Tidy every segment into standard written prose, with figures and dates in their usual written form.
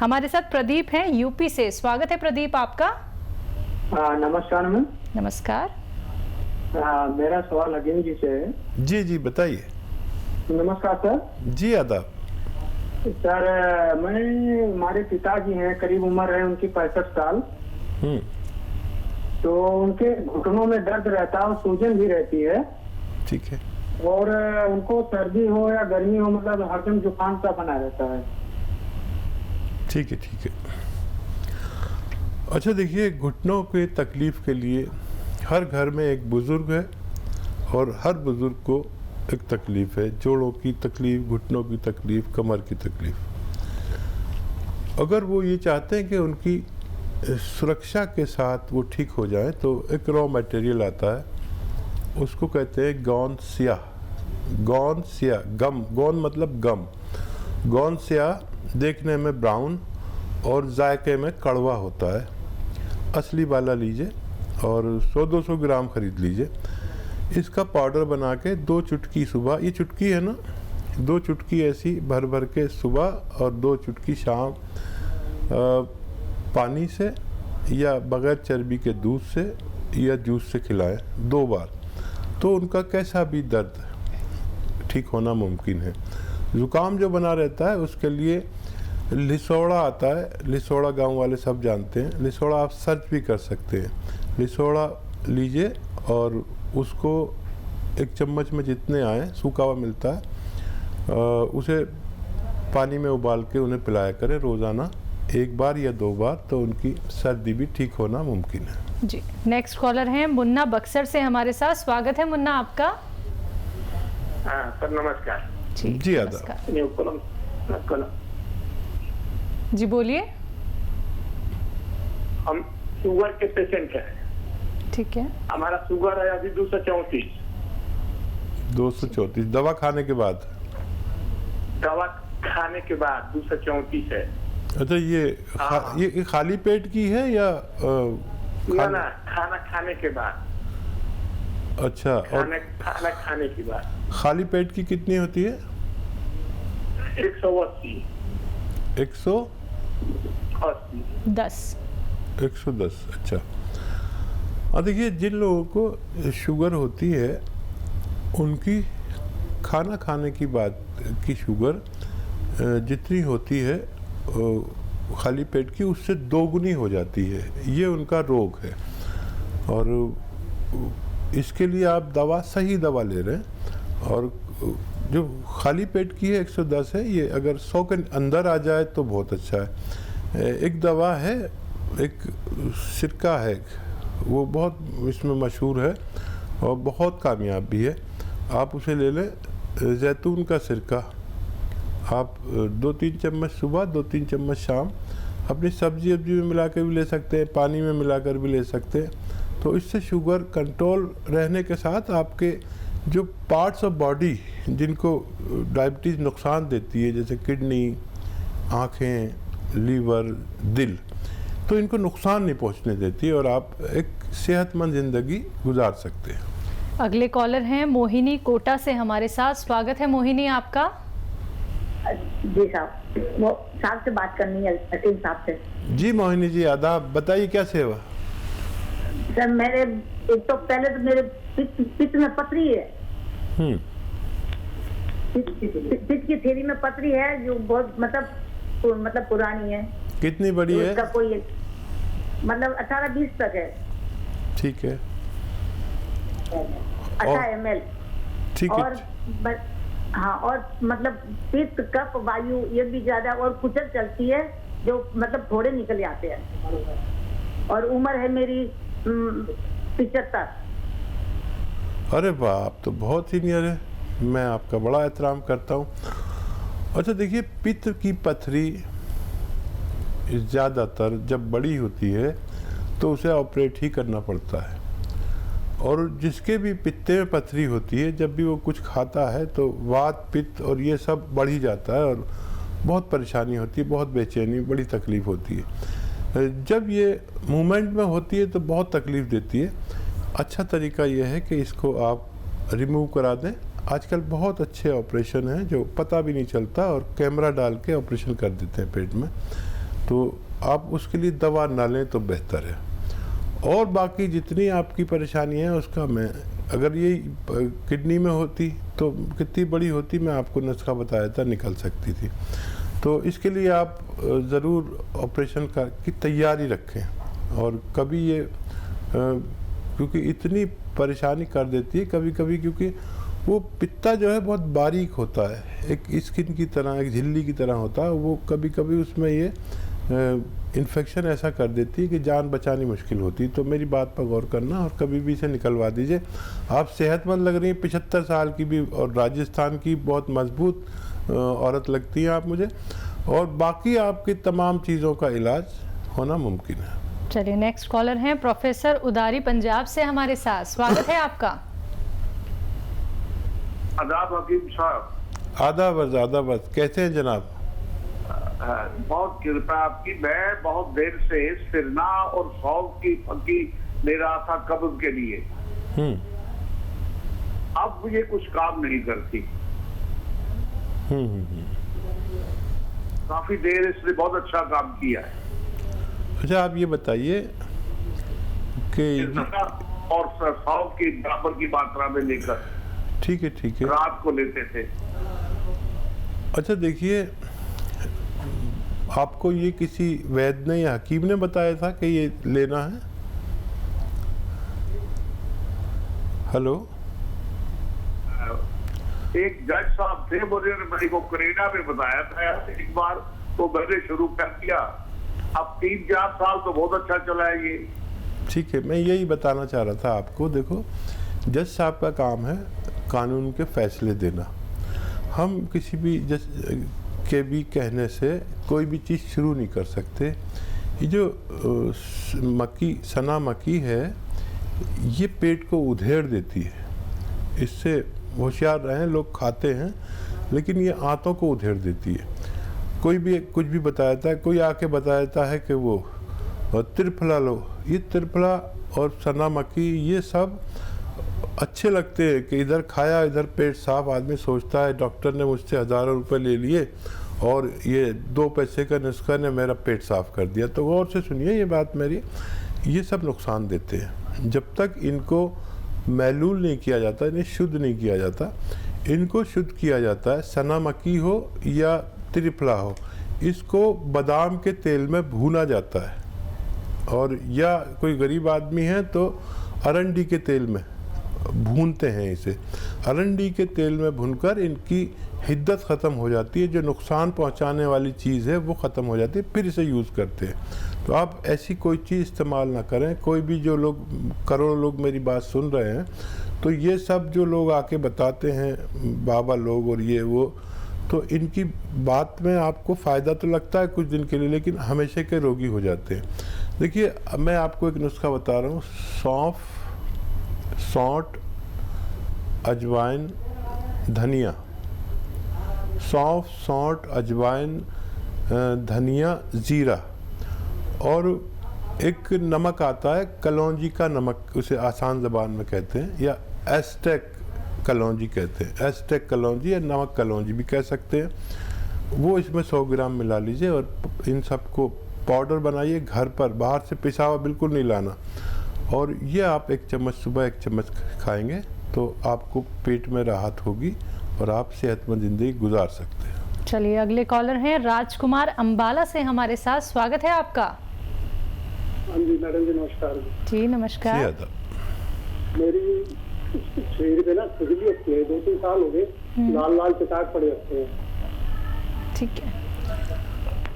हमारे साथ प्रदीप हैं यूपी से। स्वागत है प्रदीप आपका। नमस्कार मैम। नमस्कार। मेरा सवाल अजीम जी से है। जी जी बताइए। नमस्कार सर। जी आदाब। सर हमारे पिताजी हैं, करीब उम्र है उनकी 65 साल। तो उनके घुटनों में दर्द रहता है और सूजन भी रहती है। ठीक है। और उनको सर्दी हो या गर्मी हो, मतलब हरदम जुकाम सा बना रहता है। ठीक है ठीक है। अच्छा देखिए, घुटनों के तकलीफ के लिए हर घर में एक बुज़ुर्ग है और हर बुज़ुर्ग को एक तकलीफ है। जोड़ों की तकलीफ, घुटनों की तकलीफ, कमर की तकलीफ। अगर वो ये चाहते हैं कि उनकी सुरक्षा के साथ वो ठीक हो जाए तो एक रॉ मटेरियल आता है, उसको कहते हैं गौन स्याह। गौन स्याह, गम, गौन मतलब गम। गौन स्याह देखने में ब्राउन और जायके में कड़वा होता है। असली वाला लीजिए और 100-200 ग्राम खरीद लीजिए। इसका पाउडर बना के 2 चुटकी सुबह, ये चुटकी है ना, 2 चुटकी ऐसी भर भर के सुबह और 2 चुटकी शाम पानी से या बगैर चर्बी के दूध से या जूस से खिलाएं 2 बार, तो उनका कैसा भी दर्द ठीक होना मुमकिन है। ज़ुकाम जो बना रहता है उसके लिए लिसोड़ा आता है। लिसोड़ा गांव वाले सब जानते हैं। लिसोड़ा आप सर्च भी कर सकते हैं। लिसोड़ा लीजिए और उसको 1 चम्मच में जितने आए, सूखा हुआ मिलता है, उसे पानी में उबाल के उन्हें पिलाया करें रोज़ाना 1 बार या 2 बार, तो उनकी सर्दी भी ठीक होना मुमकिन है। जी। नेक्स्ट कॉलर हैं मुन्ना बक्सर से हमारे साथ। स्वागत है मुन्ना आपका। सर नमस्कार। जी आदाब। जी बोलिए। हम शुगर के पेशेंट हैं। ठीक है। हमारा शुगर है अभी 234। 234 दवा खाने के बाद? दवा खाने के बाद 234 है। अच्छा, ये खाली पेट की है या ना खाना खाने के बाद? अच्छा। और खाना खाने के बाद खाली पेट की कितनी होती है? 180। 110। अच्छा। और देखिए, जिन लोगों को शुगर होती है उनकी खाना खाने की बाद की शुगर जितनी होती है खाली पेट की, उससे 2 गुनी हो जाती है। ये उनका रोग है और इसके लिए आप सही दवा ले रहे हैं। और जो खाली पेट की है 110 है, ये अगर 100 के अंदर आ जाए तो बहुत अच्छा है। एक दवा है, एक सिरका है, वो बहुत इसमें मशहूर है और बहुत कामयाब भी है। आप उसे ले लें, जैतून का सिरका। आप 2-3 चम्मच सुबह, 2-3 चम्मच शाम अपनी सब्जी में मिला कर भी ले सकते हैं, पानी में मिलाकर भी ले सकते हैं। तो इससे शुगर कंट्रोल रहने के साथ आपके जो पार्ट्स ऑफ बॉडी जिनको डायबिटीज़ नुकसान देती है, जैसे किडनी, आँखें, लीवर, दिल, तो इनको नुकसान नहीं पहुंचने देती और आप एक सेहतमंद ज़िंदगी गुजार सकते हैं। अगले कॉलर हैं मोहिनी कोटा से हमारे साथ। स्वागत है मोहिनी आपका। जी साहब, वो साहब से बात करनी है, असीम साहब से। जी मोहिनी जी आदाब, बताइए क्या सेवा? सर मेरे एक तो पहले तो मेरे पित्त में पथरी है। पित्त की थैली में पथरी है जो बहुत मतलब पुरानी है। कितनी बड़ी है? उसका कोई मतलब 18-20 तक है। ठीक है। 18 ml। ठीक है। हाँ, और मतलब पित्त, कफ, वायु ये भी ज्यादा और कुचल चलती है, जो मतलब थोड़े निकल आते हैं। और उम्र है मेरी 75। अरे वाह, आप तो बहुत सीनियर है। मैं आपका बड़ा एहतराम करता हूँ। अच्छा देखिए, पित्त की पथरी ज़्यादातर जब बड़ी होती है तो उसे ऑपरेट ही करना पड़ता है। और जिसके भी पित्ते में पथरी होती है, जब भी वो कुछ खाता है तो वात, पित्त और ये सब बढ़ ही जाता है और बहुत परेशानी होती है, बहुत बेचैनी, बड़ी तकलीफ़ होती है। जब ये मूवमेंट में होती है तो बहुत तकलीफ़ देती है। अच्छा तरीका यह है कि इसको आप रिमूव करा दें। आजकल बहुत अच्छे ऑपरेशन हैं जो पता भी नहीं चलता और कैमरा डाल के ऑपरेशन कर देते हैं पेट में। तो आप उसके लिए दवा ना लें तो बेहतर है। और बाकी जितनी आपकी परेशानी है उसका मैं, अगर ये किडनी में होती तो कितनी बड़ी होती, मैं आपको नुस्खा बताया था, निकल सकती थी। तो इसके लिए आप ज़रूर ऑपरेशन की तैयारी रखें। और कभी ये क्योंकि इतनी परेशानी कर देती है कभी कभी, क्योंकि वो पित्ता जो है बहुत बारीक होता है, एक स्किन की तरह, एक झिल्ली की तरह होता है, वो कभी कभी उसमें ये इन्फेक्शन ऐसा कर देती है कि जान बचानी मुश्किल होती है। तो मेरी बात पर गौर करना और कभी भी इसे निकलवा दीजिए। आप सेहतमंद लग रही हैं, 75 साल की भी, और राजस्थान की बहुत मजबूत औरत लगती हैं आप मुझे, और बाकी आपकी तमाम चीज़ों का इलाज होना मुमकिन है। चलिए नेक्स्ट कॉलर हैं प्रोफेसर उदारी पंजाब से हमारे साथ, स्वागत है आपका। आदाब हकीम साहब। आदाब, कैसे हैं जनाब? बहुत कृपा आपकी। मैं बहुत देर से सिरना और सौंफ की फकी ले रहा था कब्ज के लिए। अब ये कुछ काम नहीं करती। काफी देर इसने बहुत अच्छा काम किया है। अच्छा, आप ये बताइए कि सिरना और सौंफ की बराबर की मात्रा में लेकर, ठीक है, रात को लेते थे। अच्छा देखिए, आपको ये किसी वैद्य ने या हकीम ने बताया था कि ये लेना है? हेलो, एक जज साहब थे, मुझे मेरे को करीना में बताया था एक बार, तो मैंने शुरू कर दिया। अब 3-4 साल तो बहुत अच्छा चला है ये। ठीक है, मैं यही बताना चाह रहा था आपको। देखो, जज साहब का काम है कानून के फैसले देना। हम किसी भी जज के भी कहने से कोई भी चीज़ शुरू नहीं कर सकते। ये जो सना मक्की है, ये पेट को उधेड़ देती है। इससे होशियार रहें, लोग खाते हैं लेकिन ये आंतों को उधेड़ देती है। कोई भी कुछ भी बताता है, कोई आके बताता है कि वो त्रिफला लो। ये त्रिफला और सना मक्की ये सब अच्छे लगते हैं कि इधर खाया इधर पेट साफ। आदमी सोचता है डॉक्टर ने मुझसे हज़ारों रुपए ले लिए और ये 2 पैसे का नुस्खा ने मेरा पेट साफ कर दिया। तो गौर से सुनिए ये बात मेरी, ये सब नुकसान देते हैं। जब तक इनको महलूल नहीं किया जाता, इन्हें शुद्ध नहीं किया जाता, इनको शुद्ध किया जाता है। सना मक्की हो या त्रिफला हो, इसको बादाम के तेल में भूना जाता है, और या कोई गरीब आदमी है तो अरंडी के तेल में भूनते हैं इसे। अरंडी के तेल में भूनकर इनकी हिद्दत ख़त्म हो जाती है, जो नुकसान पहुंचाने वाली चीज़ है वो ख़त्म हो जाती है, फिर इसे यूज़ करते हैं। तो आप ऐसी कोई चीज़ इस्तेमाल ना करें। कोई भी जो लोग, करोड़ों लोग मेरी बात सुन रहे हैं, तो ये सब जो लोग आके बताते हैं बाबा लोग और ये वो, तो इनकी बात में आपको फ़ायदा तो लगता है कुछ दिन के लिए, लेकिन हमेशा के रोगी हो जाते हैं। देखिए, मैं आपको एक नुस्खा बता रहा हूँ। सौंफ, सौंठ, अजवाइन, धनिया। सौंफ, सौंठ, अजवाइन, धनिया, ज़ीरा, और एक नमक आता है कलौंजी का नमक, उसे आसान ज़बान में कहते हैं, या एस्टेक कलौंजी कहते हैं। एस्टेक कलौंजी या नमक कलौंजी भी कह सकते हैं। वो इसमें 100 ग्राम मिला लीजिए और इन सबको पाउडर बनाइए घर पर, बाहर से पिसा हुआ बिल्कुल नहीं लाना। और ये आप 1 चम्मच सुबह 1 चम्मच खाएंगे तो आपको पेट में राहत होगी और आप सेहतमंद ज़िंदगी गुजार सकते हैं। चलिए अगले कॉलर हैं राजकुमार अंबाला से हमारे साथ, स्वागत है आपका। हाँ जी मैडम जी, नमस्कार जी नमस्कार। मेरी शरीर पे ना खुजली होती है, 2-3 साल हो गए, लाल लाल चटाक पड़े रहते हैं। ठीक है,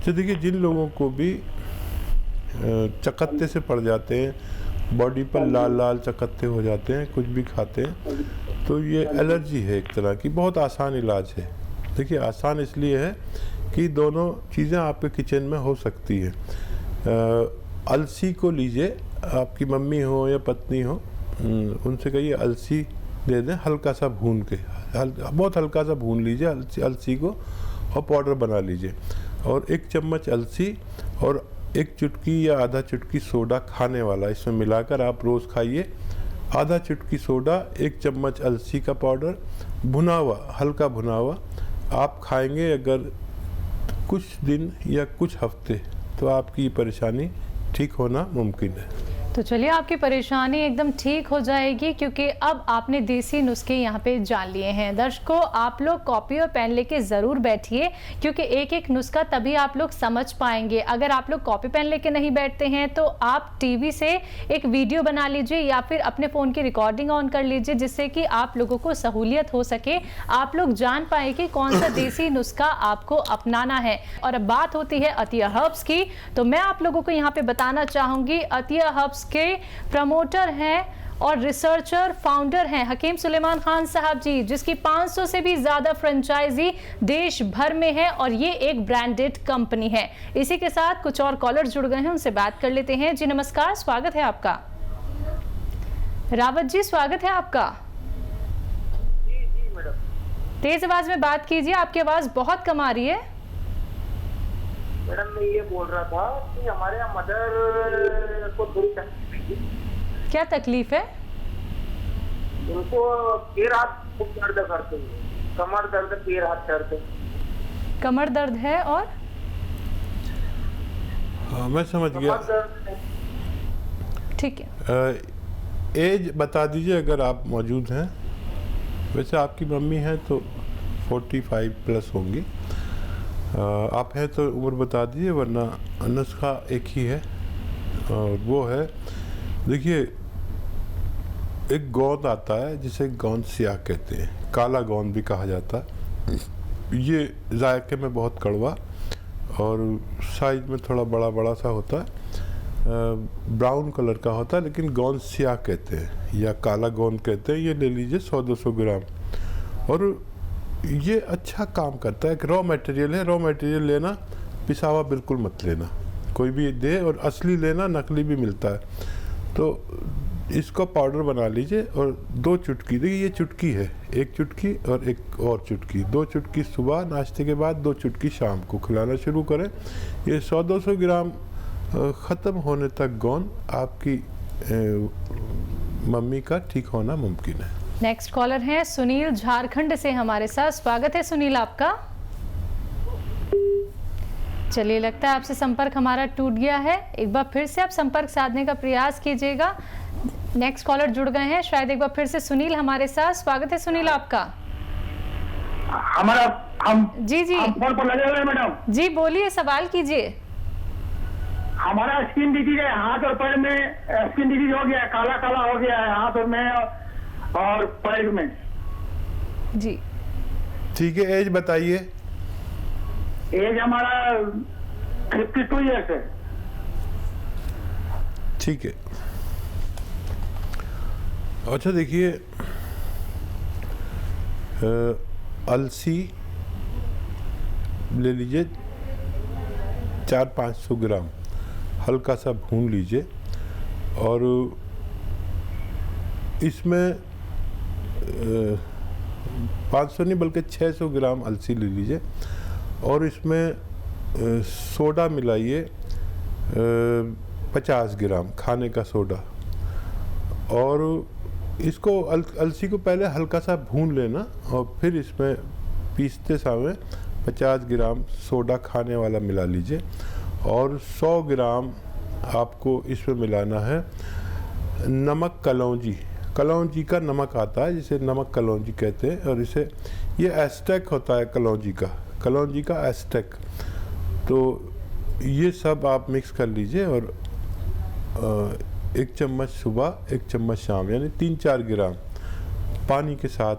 तो देखिए, जिन लोगों को भी चकत्ते से पड़ जाते हैं, बॉडी पर लाल लाल चकत्ते हो जाते हैं, कुछ भी खाते हैं, तो ये एलर्जी है एक तरह की। बहुत आसान इलाज है। देखिए, आसान इसलिए है कि दोनों चीज़ें आपके किचन में हो सकती है। अलसी को लीजिए, आपकी मम्मी हो या पत्नी हो, उनसे कहिए अलसी दे दें, हल्का सा भून के, बहुत हल्का सा भून लीजिए अलसी को और पाउडर बना लीजिए। और 1 चम्मच अलसी और 1 चुटकी या आधा चुटकी सोडा खाने वाला इसमें मिलाकर आप रोज़ खाइए। आधा चुटकी सोडा, 1 चम्मच अलसी का पाउडर, भुना हुआ, हल्का भुना हुआ आप खाएंगे। अगर कुछ दिन या कुछ हफ्ते तो आपकी परेशानी ठीक होना मुमकिन है। तो चलिए आपकी परेशानी एकदम ठीक हो जाएगी, क्योंकि अब आपने देसी नुस्खे यहाँ पे जान लिए हैं। दर्शकों, आप लोग कॉपी और पेन लेके ज़रूर बैठिए, क्योंकि एक एक नुस्खा तभी आप लोग समझ पाएंगे। अगर आप लोग कॉपी पेन लेके नहीं बैठते हैं तो आप टीवी से एक वीडियो बना लीजिए या फिर अपने फ़ोन की रिकॉर्डिंग ऑन कर लीजिए, जिससे कि आप लोगों को सहूलियत हो सके, आप लोग जान पाए कि कौन सा देसी नुस्खा आपको अपनाना है। और अब बात होती है अतिया हर्ब्स की, तो मैं आप लोगों को यहाँ पे बताना चाहूँगी, अतिया हर्ब्स के प्रमोटर हैं और रिसर्चर फाउंडर हैं हकीम सुलेमान खान साहब जी, जिसकी 500 से भी ज्यादा फ्रेंचाइजी देश भर में है और ये एक ब्रांडेड कंपनी है। इसी के साथ कुछ और कॉलर जुड़ गए हैं, उनसे बात कर लेते हैं। जी नमस्कार, स्वागत है आपका। रावत जी, स्वागत है आपका। जी मैडम। तेज आवाज में बात कीजिए, आपकी आवाज बहुत कम आ रही है। मैडम मैं ये बोल रहा था कि हमारे यहाँ मदर को थोड़ी तकलीफ है। क्या तकलीफ है? उनको पैर हाथ खूब दर्द करते हैं, कमर दर्द, पैर हाथ दर्द। कमर दर्द है और हाँ, मैं समझ गया। कमर दर्द है। ठीक है। एज बता दीजिए अगर आप मौजूद हैं। वैसे आपकी मम्मी हैं तो 45 प्लस होंगी। आप हैं तो उम्र बता दीजिए, वरना नुस्खा एक ही है और वो है, देखिए एक गोंद आता है जिसे गोंद सियाह कहते हैं, काला गोंद भी कहा जाता है। ये जायके में बहुत कड़वा और साइज में थोड़ा बड़ा बड़ा सा होता है, ब्राउन कलर का होता है, लेकिन गोंद सियाह कहते हैं या काला गोंद कहते हैं। ये ले लीजिए 100-200 ग्राम। और ये अच्छा काम करता है। एक रॉ मटेरियल है, रॉ मटेरियल लेना, पिसावा बिल्कुल मत लेना, कोई भी दे, और असली लेना, नकली भी मिलता है। तो इसको पाउडर बना लीजिए और 2 चुटकी, देखिए ये चुटकी है, 1 चुटकी और एक और चुटकी, 2 चुटकी सुबह नाश्ते के बाद, 2 चुटकी शाम को खिलाना शुरू करें। ये 100-200 ग्राम ख़त्म होने तक गोंद आपकी मम्मी का ठीक होना मुमकिन है। नेक्स्ट कॉलर हैं सुनील, झारखंड से हमारे साथ। स्वागत है सुनील आपका। चलिए, लगता है आपसे संपर्क हमारा टूट गया है। एक बार फिर से आप संपर्क साधने का प्रयास कीजिएगा। नेक्स्ट कॉलर जुड़ गए हैं, शायद एक बार फिर से सुनील हमारे साथ। स्वागत है सुनील आपका। हमारा हम जी जी हम फोन पर लगे हुए हैं मैडम। जी बोलिए, सवाल कीजिए। हमारा स्किन डिजीज है, हाथ और पैर में स्किन डिजीज हो गया है, काला काला हो गया है हाथ और में और पैर में। जी ठीक है, एज बताइए। एज हमारा 52 ईयर्स है। ठीक है। अच्छा देखिए, अलसी ले लीजिए 400-500 ग्राम, हल्का सा भून लीजिए और इसमें 500 नहीं बल्कि 600 ग्राम अलसी ले लीजिए और इसमें सोडा मिलाइए 50 ग्राम खाने का सोडा। और इसको अलसी को पहले हल्का सा भून लेना और फिर इसमें पीसते समय 50 ग्राम सोडा खाने वाला मिला लीजिए और 100 ग्राम आपको इसमें मिलाना है नमक कलौंजी। कलौंजी का नमक आता है जिसे नमक कलौंजी कहते हैं और इसे ये एस्टेक होता है कलौंजी का एस्टेक। तो ये सब आप मिक्स कर लीजिए और 1 चम्मच सुबह 1 चम्मच शाम, यानी 3-4 ग्राम पानी के साथ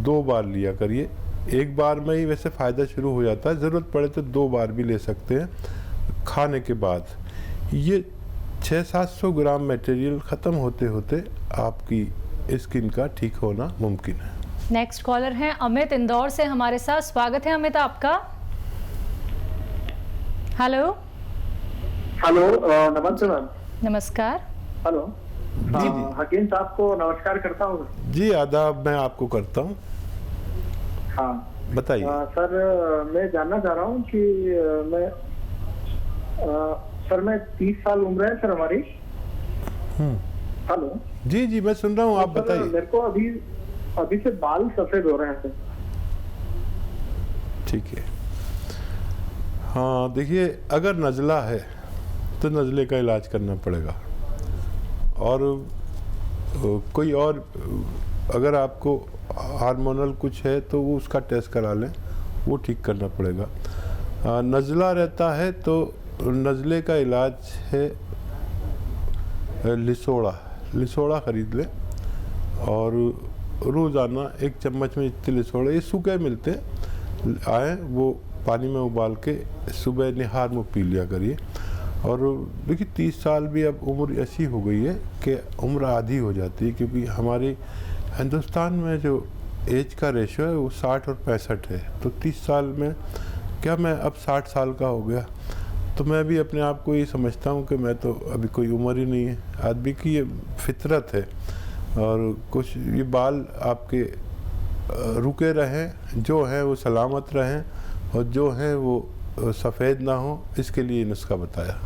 2 बार लिया करिए। एक बार में ही वैसे फ़ायदा शुरू हो जाता है, ज़रूरत पड़े तो 2 बार भी ले सकते हैं खाने के बाद। ये 600-700 ग्राम मटेरियल ख़त्म होते होते आपकी स्किन का ठीक होना मुमकिन है। नेक्स्ट कॉलर हैं अमित, इंदौर से हमारे साथ। स्वागत है अमित आपका। हेलो हेलो, नमस्ते मैम। नमस्कार। हेलो जी। हकीम साहब को नमस्कार करता हूँ। जी आदाब, मैं आपको करता हूँ। हाँ बताइए। सर, मैं जानना चाह रहा हूँ कि मैं 30 साल उम्र है सर हमारी। हेलो। जी जी मैं सुन रहा हूँ, आप बताइए। मेरे को अभी से बाल सफेद हो रहे हैं सर। ठीक है। हाँ देखिए, अगर नज़ला है तो नज़ले का इलाज करना पड़ेगा, और कोई और अगर आपको हार्मोनल कुछ है तो वो उसका टेस्ट करा लें, वो ठीक करना पड़ेगा। नज़ला रहता है तो नज़ले का इलाज है लिसोड़ा ख़रीद लें, और रोज़ाना 1 चम्मच में जितने लिसोड़े, ये सूखे मिलते आए, वो पानी में उबाल के सुबह निहार में पी लिया करिए। और देखिए 30 साल भी अब उम्र ऐसी हो गई है कि उम्र आधी हो जाती है, क्योंकि हमारे हिंदुस्तान में जो एज का रेशो है वो 60 और 65 है। तो 30 साल में क्या मैं अब 60 साल का हो गया, तो मैं भी अपने आप को ये समझता हूँ कि मैं तो अभी कोई उम्र ही नहीं है। आदमी की ये फितरत है, और कुछ ये बाल आपके रुके रहें, जो हैं वो सलामत रहें, और जो हैं वो सफ़ेद ना हो, इसके लिए नुस्खा बताया।